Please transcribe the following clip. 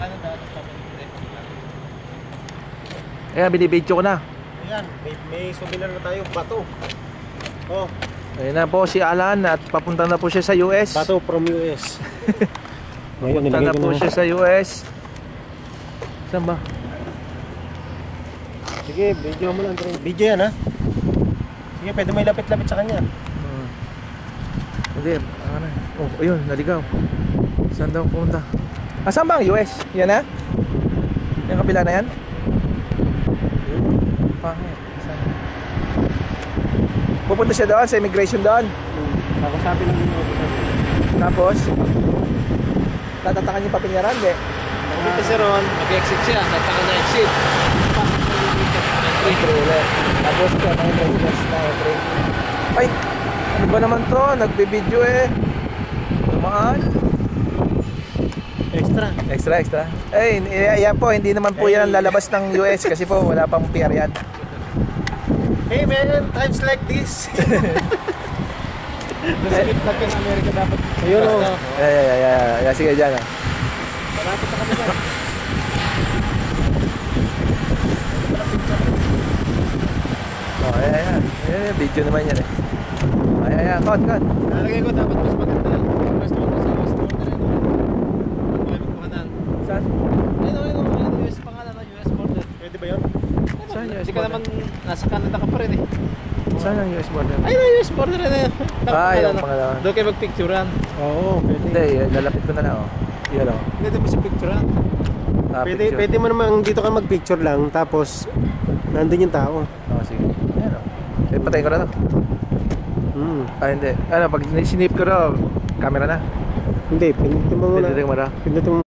Canada. Ayan, binibidyo ko na. Ayan, may souvenir na tayo, bato. Oh, Ayan na po si Alan at papunta na po siya sa US. bato from US. Ngayon, Papunta na po siya sa US. Saan ba? Sige, video mo lang. Video yan, ha? Sige, pwede may lapit-lapit sa kanya. Hindi, ano. Oh, ayun, naligaw. Saan daw pumunta? Ah, saan ba ang US? Yan na? Yung kabila na yan? Pangit. Saan? Pupunta siya doon sa immigration doon. Ako sabi ng mga Tapos tatatakan yung papinyaran, di? Dito si Ron, mag-exit siya. Tataka na exit. Trailer. Tapos siya, mga trailers na entry. Ay! Ano ba naman to? Nagbibideo eh. Tumaan. Extra. Eh, yan po, hindi naman po yan ang lalabas ng US kasi po wala pang PR yan. Hey man, times like this. Nasakit natin ang Amerika dapat. Ayun o. Yeah. Sige dyan ah. Malapit na kami dyan. Oh, ayan. Video naman yan eh. Ayan. Cut. Nalagay ko dapat mas maganda. Mas maganda sa US border. Huwag kayo magkuhanan. Saan? Ayun, US pangalan ng US border. Pwede ba yun? Saan US Hindi ka border? naman, nasa Canada ka pa rin eh. Saan ang US border? Ayun na US border na yun. Yung pangalawa. Doon kayo magpicturean. Oo, pwede. Hindi, lalapit ko na lang oh. Yan oh. Hindi mo siya picturean. Pwede mo naman dito ka mag-picture lang, tapos nandun yung tao. Oh, sige. Yan oh. Patayin ko na lang. Hindi. Ano, pag sinip ko na, camera na. Hindi, pindutin mo muna. Pindutin mo na. Pindutin mo